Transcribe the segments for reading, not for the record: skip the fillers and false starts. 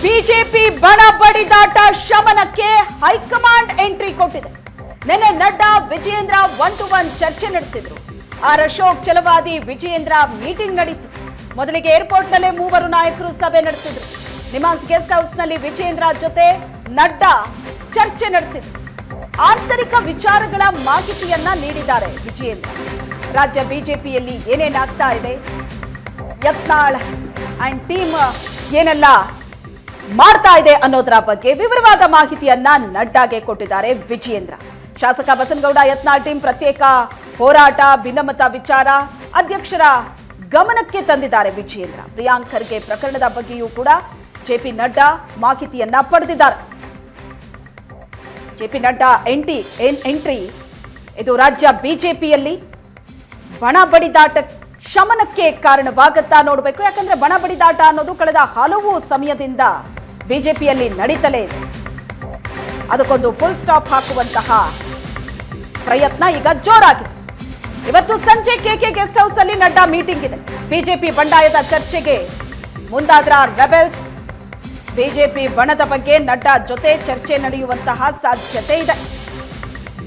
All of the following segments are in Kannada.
ಬಿಜೆಪಿ ಬಣ ಬಡಿದಾಟ ಶಮನಕ್ಕೆ ಹೈಕಮಾಂಡ್ ಎಂಟ್ರಿ ಕೊಟ್ಟಿದೆ. ನಿನ್ನೆ ನಡ್ಡಾ ವಿಜಯೇಂದ್ರ 1-to-1 ಚರ್ಚೆ ನಡೆಸಿದ್ರು. ಆರ್ ಅಶೋಕ್ ಛಲವಾದಿ ವಿಜಯೇಂದ್ರ ಮೀಟಿಂಗ್ ನಡೆಯಿತು. ಮೊದಲಿಗೆ ಏರ್ಪೋರ್ಟ್ನಲ್ಲೇ ಮೂವರು ನಾಯಕರು ಸಭೆ ನಡೆಸಿದ್ರು. ನಿಮಾನ್ಸ್ ಗೆಸ್ಟ್ ಹೌಸ್ನಲ್ಲಿ ವಿಜಯೇಂದ್ರ ಜೊತೆ ನಡ್ಡಾ ಚರ್ಚೆ ನಡೆಸಿದ್ರು. ಆಂತರಿಕ ವಿಚಾರಗಳ ಮಾಹಿತಿಯನ್ನ ನೀಡಿದ್ದಾರೆ ವಿಜಯೇಂದ್ರ. ರಾಜ್ಯ ಬಿಜೆಪಿಯಲ್ಲಿ ಏನೇನಾಗ್ತಾ ಇದೆ, ಯತ್ನಾಳ್ ಅಂಡ್ ಟೀಮ್ ಏನೆಲ್ಲ ಮಾಡ್ತಾ ಇದೆ ಅನ್ನೋದರ ಬಗ್ಗೆ ವಿವರವಾದ ಮಾಹಿತಿಯನ್ನ ನಡ್ಡಾಗೆ ಕೊಟ್ಟಿದ್ದಾರೆ ವಿಜಯೇಂದ್ರ. ಶಾಸಕ ಬಸನಗೌಡ ಯತ್ನಾಳ್ ಟೀಮ್ ಪ್ರತ್ಯೇಕ ಹೋರಾಟ, ಭಿನ್ನಮತ ವಿಚಾರ ಅಧ್ಯಕ್ಷರ ಗಮನಕ್ಕೆ ತಂದಿದ್ದಾರೆ ವಿಜಯೇಂದ್ರ. ಪ್ರಿಯಾಂಕ್ ಖರ್ಗೆ ಪ್ರಕರಣದ ಬಗ್ಗೆಯೂ ಕೂಡ ಜೆಪಿ ನಡ್ಡಾ ಮಾಹಿತಿಯನ್ನ ಪಡೆದಿದ್ದಾರೆ. ಜೆಪಿ ನಡ್ಡಾ ಎಂಟ್ರಿ ಇದು ರಾಜ್ಯ ಬಿಜೆಪಿಯಲ್ಲಿ ಬಣ ಬಡಿದಾಟ ಶಮನಕ್ಕೆ ಕಾರಣವಾಗತ್ತಾ ನೋಡಬೇಕು. ಯಾಕಂದ್ರೆ ಬಣ ಬಡಿದಾಟ ಅನ್ನೋದು ಕಳೆದ ಹಲವು ಸಮಯದಿಂದ ಬಿಜೆಪಿಯಲ್ಲಿ ನಡೀತಲೇ ಇದೆ. ಅದಕ್ಕೊಂದು ಫುಲ್ ಸ್ಟಾಪ್ ಹಾಕುವಂತಹ ಪ್ರಯತ್ನ ಈಗ ಜೋರಾಗಿದೆ. ಇವತ್ತು ಸಂಜೆ ಕೆಕೆ ಗೆಸ್ಟ್ ಹೌಸ್ ಅಲ್ಲಿ ನಡ್ಡಾ ಮೀಟಿಂಗ್ ಇದೆ. ಬಿಜೆಪಿ ಬಂಡಾಯದ ಚರ್ಚೆಗೆ ಮುಂದಾದ್ರ ರೆಬೆಲ್ಸ್. ಬಿಜೆಪಿ ಬಣದ ಬಗ್ಗೆ ನಡ್ಡಾ ಜೊತೆ ಚರ್ಚೆ ನಡೆಯುವಂತಹ ಸಾಧ್ಯತೆ ಇದೆ.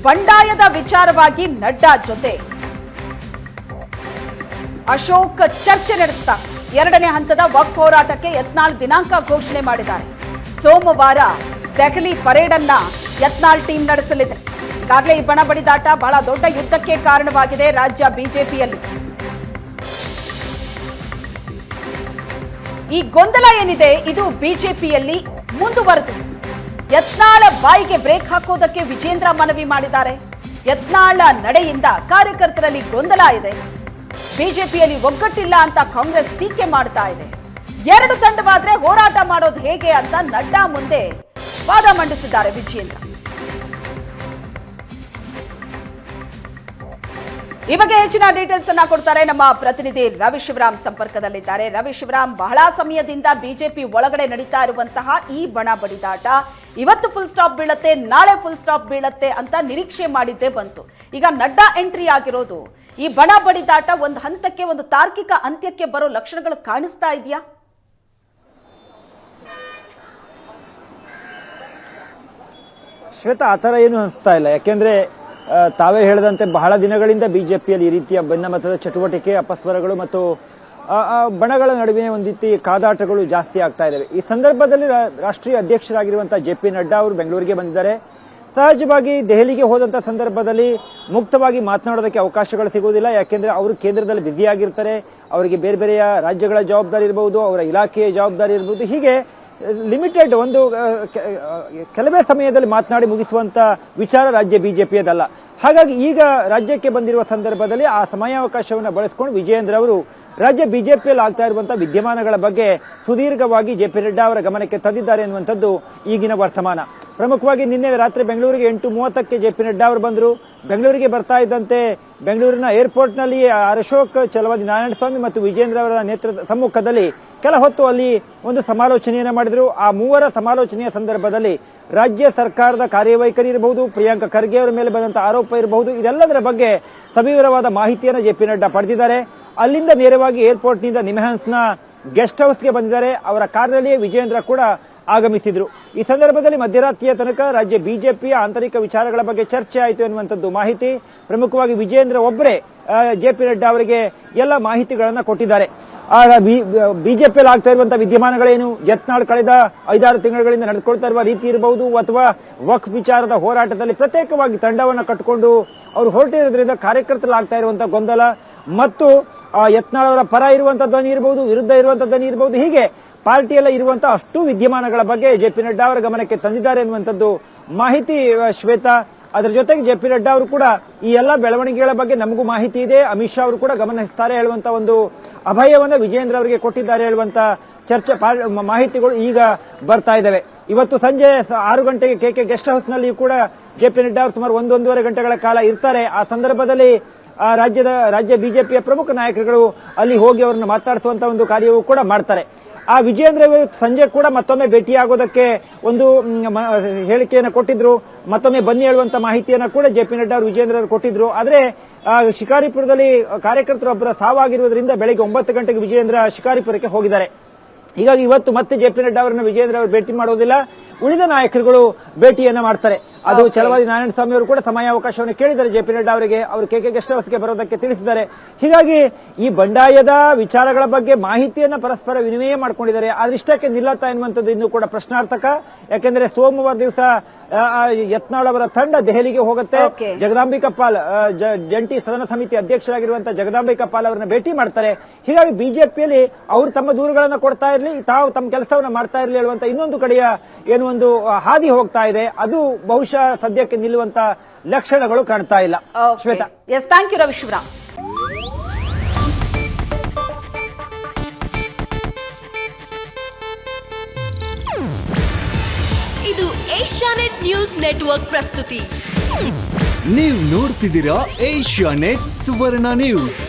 ಬಂಡಾಯದ ವಿಚಾರವಾಗಿ ನಡ್ಡಾ ಜೊತೆ ಅಶೋಕ್ ಚರ್ಚೆ ನಡೆಸ್ತಾರೆ. 2ನೇ ಹಂತದ ವಕ್ಫ್ ಹೋರಾಟಕ್ಕೆ ಯತ್ನಾಳ್ ದಿನಾಂಕ ಘೋಷಣೆ ಮಾಡಿದ್ದಾರೆ. ಸೋಮವಾರ ದೆಹಲಿ ಪರೇಡ್ ಅನ್ನ ಯತ್ನಾಳ್ ಟೀಮ್ ನಡೆಸಲಿದೆ. ಈಗಾಗಲೇ ಈ ಬಣ ಬಡಿದಾಟ ಬಹಳ ದೊಡ್ಡ ಯುದ್ಧಕ್ಕೆ ಕಾರಣವಾಗಿದೆ ರಾಜ್ಯ ಬಿಜೆಪಿಯಲ್ಲಿ. ಈ ಗೊಂದಲ ಏನಿದೆ ಇದು ಬಿಜೆಪಿಯಲ್ಲಿ ಮುಂದುವರೆದಿದೆ. ಯತ್ನಾಳ್ ಬಾಯಿಗೆ ಬ್ರೇಕ್ ಹಾಕೋದಕ್ಕೆ ವಿಜೇಂದ್ರ ಮನವಿ ಮಾಡಿದ್ದಾರೆ. ಯತ್ನಾಳ್ ನಡೆಯಿಂದ ಕಾರ್ಯಕರ್ತರಲ್ಲಿ ಗೊಂದಲ ಇದೆ. ಬಿಜೆಪಿಯಲ್ಲಿ ಒಗ್ಗಟ್ಟಿಲ್ಲ ಅಂತ ಕಾಂಗ್ರೆಸ್ ಟೀಕೆ ಮಾಡ್ತಾ ಇದೆ. 2 ತಂಡವಾದ್ರೆ ಹೋರಾಟ ಮಾಡೋದು ಹೇಗೆ ಅಂತ ನಡ್ಡಾ ಮುಂದೆ ವಾದ ಮಂಡಿಸಿದ್ದಾರೆ ವಿಜಯೇಂದ್ರ. ಈ ಬಗ್ಗೆ ಹೆಚ್ಚಿನ ಡೀಟೇಲ್ಸ್ ಅನ್ನ ಕೊಡ್ತಾರೆ ನಮ್ಮ ಪ್ರತಿನಿಧಿ ರವಿ ಶಿವರಾಮ್ ಸಂಪರ್ಕದಲ್ಲಿದ್ದಾರೆ. ರವಿ ಶಿವರಾಮ್, ಬಹಳ ಸಮಯದಿಂದ ಬಿಜೆಪಿ ಒಳಗಡೆ ನಡೀತಾ ಇರುವಂತಹ ಈ ಬಣ ಬಡಿದಾಟ ಇವತ್ತು ಫುಲ್ ಸ್ಟಾಪ್ ಬೀಳತ್ತೆ, ನಾಳೆ ಫುಲ್ ಸ್ಟಾಪ್ ಬೀಳತ್ತೆ ಅಂತ ನಿರೀಕ್ಷೆ ಮಾಡಿದ್ದೇ ಬಂತು. ಈಗ ನಡ್ಡಾ ಎಂಟ್ರಿ ಆಗಿರೋದು ಈ ಬಣ ಬಡಿದಾಟ ಒಂದು ಹಂತಕ್ಕೆ, ಒಂದು ತಾರ್ಕಿಕ ಅಂತ್ಯಕ್ಕೆ ಬರೋ ಲಕ್ಷಣಗಳು ಕಾಣಿಸ್ತಾ ಇದೆಯಾ? ಶ್ವೇತಾ, ಆತರ ಏನು ಅನಿಸ್ತಾ ಇಲ್ಲ. ಯಾಕೆಂದ್ರೆ ತಾವೇ ಹೇಳಿದಂತೆ ಬಹಳ ದಿನಗಳಿಂದ ಬಿಜೆಪಿಯಲ್ಲಿ ಈ ರೀತಿಯ ಭಿನ್ನಮತದ ಚಟುವಟಿಕೆ, ಅಪಸ್ವರಗಳು ಮತ್ತು ಬಣಗಳ ನಡುವೆ ಒಂದು ರೀತಿ ಕಾದಾಟಗಳು ಜಾಸ್ತಿ ಆಗ್ತಾ ಇದ್ದಾವೆ. ಈ ಸಂದರ್ಭದಲ್ಲಿ ರಾಷ್ಟ್ರೀಯ ಅಧ್ಯಕ್ಷರಾಗಿರುವಂತಹ ಜೆಪಿ ನಡ್ಡಾ ಅವರು ಬೆಂಗಳೂರಿಗೆ ಬಂದಿದ್ದಾರೆ. ಸಹಜವಾಗಿ ದೆಹಲಿಗೆ ಹೋದಂತ ಸಂದರ್ಭದಲ್ಲಿ ಮುಕ್ತವಾಗಿ ಮಾತನಾಡೋದಕ್ಕೆ ಅವಕಾಶಗಳು ಸಿಗುವುದಿಲ್ಲ. ಯಾಕೆಂದ್ರೆ ಅವರು ಕೇಂದ್ರದಲ್ಲಿ ಬ್ಯುಸಿಯಾಗಿರ್ತಾರೆ. ಅವರಿಗೆ ಬೇರೆ ಬೇರೆಯ ರಾಜ್ಯಗಳ ಜವಾಬ್ದಾರಿ ಇರಬಹುದು, ಅವರ ಇಲಾಖೆಯ ಜವಾಬ್ದಾರಿ ಇರಬಹುದು. ಹೀಗೆ ಲಿಮಿಟೆಡ್ ಒಂದು ಕೆಲವೇ ಸಮಯದಲ್ಲಿ ಮಾತನಾಡಿ ಮುಗಿಸುವಂತ ವಿಚಾರ ರಾಜ್ಯ ಬಿಜೆಪಿಯದಲ್ಲ. ಹಾಗಾಗಿ ಈಗ ರಾಜ್ಯಕ್ಕೆ ಬಂದಿರುವ ಸಂದರ್ಭದಲ್ಲಿ ಆ ಸಮಯಾವಕಾಶವನ್ನು ಬಳಸಿಕೊಂಡು ವಿಜಯೇಂದ್ರ ಅವರು ರಾಜ್ಯ ಬಿಜೆಪಿಯಲ್ಲಿ ಆಗ್ತಾ ಇರುವಂತಹ ವಿದ್ಯಮಾನಗಳ ಬಗ್ಗೆ ಸುದೀರ್ಘವಾಗಿ ಜೆಪಿ ನಡ್ಡಾ ಅವರ ಗಮನಕ್ಕೆ ತಂದಿದ್ದಾರೆ ಎನ್ನುವಂಥದ್ದು ಈಗಿನ ವರ್ತಮಾನ. ಪ್ರಮುಖವಾಗಿ ನಿನ್ನೆ ರಾತ್ರಿ ಬೆಂಗಳೂರಿಗೆ 8:30ಕ್ಕೆ ಜೆಪಿ ನಡ್ಡಾ ಅವರು ಬಂದರು. ಬೆಂಗಳೂರಿಗೆ ಬರ್ತಾ ಇದ್ದಂತೆ ಬೆಂಗಳೂರಿನ ಏರ್ಪೋರ್ಟ್ನಲ್ಲಿ ಆರ್ ಅಶೋಕ್, ಛಲವಾದಿ ನಾರಾಯಣಸ್ವಾಮಿ ಮತ್ತು ವಿಜೇಂದ್ರ ಅವರ ನೇತೃತ್ವದ ಸಮ್ಮುಖದಲ್ಲಿ ಕೆಲ ಹೊತ್ತು ಅಲ್ಲಿ ಒಂದು ಸಮಾಲೋಚನೆಯನ್ನು ಮಾಡಿದರು. ಆ ಮೂವರ ಸಮಾಲೋಚನೆಯ ಸಂದರ್ಭದಲ್ಲಿ ರಾಜ್ಯ ಸರ್ಕಾರದ ಕಾರ್ಯವೈಖರಿ ಇರಬಹುದು, ಪ್ರಿಯಾಂಕ್ ಖರ್ಗೆ ಅವರ ಮೇಲೆ ಬಂದಂತಹ ಆರೋಪ ಇರಬಹುದು, ಇದೆಲ್ಲದರ ಬಗ್ಗೆ ಸವಿವರವಾದ ಮಾಹಿತಿಯನ್ನು ಜೆಪಿ ನಡ್ಡಾ ಪಡೆದಿದ್ದಾರೆ. ಅಲ್ಲಿಂದ ನೇರವಾಗಿ ಏರ್ಪೋರ್ಟ್ನಿಂದ ನಿಮ್ಹಾನ್ಸ್ನ ಗೆಸ್ಟ್ ಹೌಸ್ಗೆ ಬಂದಿದ್ದಾರೆ. ಅವರ ಕಾರ್ನಲ್ಲಿಯೇ ವಿಜೇಂದ್ರ ಕೂಡ ಆಗಮಿಸಿದ್ರು. ಈ ಸಂದರ್ಭದಲ್ಲಿ ಮಧ್ಯರಾತ್ರಿಯ ತನಕ ರಾಜ್ಯ ಬಿಜೆಪಿಯ ಆಂತರಿಕ ವಿಚಾರಗಳ ಬಗ್ಗೆ ಚರ್ಚೆ ಆಯಿತು ಎನ್ನುವಂಥದ್ದು ಮಾಹಿತಿ. ಪ್ರಮುಖವಾಗಿ ವಿಜೇಂದ್ರ ಒಬ್ಬರೇ ಜೆಪಿ ನಡ್ಡಾ ಅವರಿಗೆ ಎಲ್ಲ ಮಾಹಿತಿಗಳನ್ನು ಕೊಟ್ಟಿದ್ದಾರೆ. ಬಿಜೆಪಿಯಲ್ಲಿ ಆಗ್ತಾ ಇರುವಂತಹ ವಿದ್ಯಮಾನಗಳೇನು, ಯತ್ನಾಳ್ ಕಳೆದ 5-6 ತಿಂಗಳುಗಳಿಂದ ನಡೆದುಕೊಳ್ತಾ ಇರುವ ರೀತಿ ಇರಬಹುದು, ಅಥವಾ ವಕ್ಫ್ ವಿಚಾರದ ಹೋರಾಟದಲ್ಲಿ ಪ್ರತ್ಯೇಕವಾಗಿ ತಂಡವನ್ನು ಕಟ್ಟಿಕೊಂಡು ಅವರು ಹೊರಟಿರೋದ್ರಿಂದ ಕಾರ್ಯಕರ್ತರಲ್ಲಿ ಆಗ್ತಾ ಇರುವಂತಹ ಗೊಂದಲ ಮತ್ತು ಯತ್ನಾಳ್ ಅವರ ಪರ ಇರುವಂತಹ ಧ್ವನಿ ಇರಬಹುದು, ವಿರುದ್ಧ ಇರುವಂತಹ ಧ್ವನಿ ಇರಬಹುದು, ಹೀಗೆ ಪಾರ್ಟಿಯಲ್ಲ ಇರುವಂತಹ ಅಷ್ಟು ವಿದ್ಯಮಾನಗಳ ಬಗ್ಗೆ ಜೆಪಿ ನಡ್ಡಾ ಅವರ ಗಮನಕ್ಕೆ ತಂದಿದ್ದಾರೆ ಎನ್ನುವಂಥದ್ದು ಮಾಹಿತಿ ಶ್ವೇತಾ. ಅದರ ಜೊತೆಗೆ ಜೆಪಿ ನಡ್ಡಾ ಅವರು ಕೂಡ ಈ ಎಲ್ಲ ಬೆಳವಣಿಗೆಗಳ ಬಗ್ಗೆ ನಮಗೂ ಮಾಹಿತಿ ಇದೆ, ಅಮಿತ್ ಶಾ ಅವರು ಕೂಡ ಗಮನಿಸುತ್ತಾರೆ ಹೇಳುವಂತ ಒಂದು ಅಭಯವನ್ನು ವಿಜೇಂದ್ರ ಅವರಿಗೆ ಕೊಟ್ಟಿದ್ದಾರೆ ಹೇಳುವಂತ ಚರ್ಚೆ ಮಾಹಿತಿಗಳು ಈಗ ಬರ್ತಾ ಇದ್ದಾವೆ. ಇವತ್ತು ಸಂಜೆ 6 ಗಂಟೆಗೆ ಕೆಕೆ ಗೆಸ್ಟ್ ಹೌಸ್ನಲ್ಲಿ ಕೂಡ ಜೆಪಿ ನಡ್ಡಾ ಅವರು ಸುಮಾರು 1-1.5 ಗಂಟೆಗಳ ಕಾಲ ಇರ್ತಾರೆ. ಆ ಸಂದರ್ಭದಲ್ಲಿ ರಾಜ್ಯ ಬಿಜೆಪಿಯ ಪ್ರಮುಖ ನಾಯಕರುಗಳು ಅಲ್ಲಿ ಹೋಗಿ ಅವರನ್ನು ಮಾತಾಡಿಸುವಂತ ಒಂದು ಕಾರ್ಯವೂ ಕೂಡ ಮಾಡ್ತಾರೆ. ಆ ವಿಜೇಂದ್ರ ಸಂಜೆ ಕೂಡ ಮತ್ತೊಮ್ಮೆ ಭೇಟಿಯಾಗೋದಕ್ಕೆ ಒಂದು ಹೇಳಿಕೆಯನ್ನು ಕೊಟ್ಟಿದ್ರು. ಮತ್ತೊಮ್ಮೆ ಬನ್ನಿ ಹೇಳುವಂತ ಮಾಹಿತಿಯನ್ನು ಕೂಡ ಜೆಪಿ ನಡ್ಡಾ ಅವರು ವಿಜೇಂದ್ರ ಅವರು ಕೊಟ್ಟಿದ್ರು. ಆದರೆ ಶಿಕಾರಿಪುರದಲ್ಲಿ ಕಾರ್ಯಕರ್ತರೊಬ್ಬರ ಸಾವಾಗಿರುವುದರಿಂದ ಬೆಳಗ್ಗೆ 9 ಗಂಟೆಗೆ ವಿಜೇಂದ್ರ ಶಿಕಾರಿಪುರಕ್ಕೆ ಹೋಗಿದ್ದಾರೆ. ಹೀಗಾಗಿ ಇವತ್ತು ಮತ್ತೆ ಜೆ ಪಿ ನಡ್ಡಾ ಅವರನ್ನ ವಿಜಯೇಂದ್ರ ಅವರು ಭೇಟಿ ಮಾಡೋದಿಲ್ಲ, ಉಳಿದ ನಾಯಕರುಗಳು ಭೇಟಿಯನ್ನ ಮಾಡ್ತಾರೆ. ಅದು ಛಲವಾದಿ ನಾರಾಯಣಸ್ವಾಮಿ ಅವರು ಕೂಡ ಸಮಯಾವಕಾಶವನ್ನು ಕೇಳಿದ್ದಾರೆ ಜೆ ಪಿ ನಡ್ಡಾ ಅವರಿಗೆ. ಅವರು ಕೆಕೆ ಗೆಸ್ಟ್ ಹೌಸ್ಗೆ ಬರೋದಕ್ಕೆ ತಿಳಿಸಿದ್ದಾರೆ. ಹೀಗಾಗಿ ಈ ಬಂಡಾಯದ ವಿಚಾರಗಳ ಬಗ್ಗೆ ಮಾಹಿತಿಯನ್ನ ಪರಸ್ಪರ ವಿನಿಮಯ ಮಾಡ್ಕೊಂಡಿದ್ದಾರೆ. ಅದರಿಷ್ಟಕ್ಕೆ ನಿಲ್ಲತ್ತಾ ಎನ್ನುವಂಥದ್ದು ಇನ್ನೂ ಕೂಡ ಪ್ರಶ್ನಾರ್ಥಕ. ಯಾಕೆಂದ್ರೆ ಸೋಮವಾರ ದಿವಸ ಯತ್ನಾಳ್ ಅವರ ತಂಡ ದೆಹಲಿಗೆ ಹೋಗುತ್ತೆ. ಜಗದಾಂಬಿಕಾ ಪಾಲ್ ಜಂಟಿ ಸದನ ಸಮಿತಿ ಅಧ್ಯಕ್ಷರಾಗಿರುವಂತಹ ಜಗದಾಂಬಿಕಾ ಪಾಲ್ ಅವರನ್ನ ಭೇಟಿ ಮಾಡ್ತಾರೆ. ಹೀಗಾಗಿ ಬಿಜೆಪಿಯಲ್ಲಿ ಅವರು ತಮ್ಮ ದೂರುಗಳನ್ನ ಕೊಡ್ತಾ ಇರಲಿ, ತಾವು ತಮ್ಮ ಕೆಲಸವನ್ನ ಮಾಡ್ತಾ ಇರಲಿ ಹೇಳುವಂತ ಇನ್ನೊಂದು ಕಡೆಯ ಏನು ಒಂದು ಹಾದಿ ಹೋಗ್ತಾ ಇದೆ. ಅದು ಬಹುಶಃ ಸದ್ಯಕ್ಕೆ ನಿಲ್ಲುವಂತ ಲಕ್ಷಣಗಳು ಕಾಣ್ತಾ ಇಲ್ಲ. Shweta, yes, thank you Ravi Shivaram. ಇದು ಏಷ್ಯಾನೆಟ್ ನ್ಯೂಸ್ ನೆಟ್ವರ್ಕ್ ಪ್ರಸ್ತುತಿ. ನೀವು ನೋಡ್ತಿದ್ದೀರಾ ಏಷ್ಯಾನೆಟ್ ಸುವರ್ಣ ನ್ಯೂಸ್.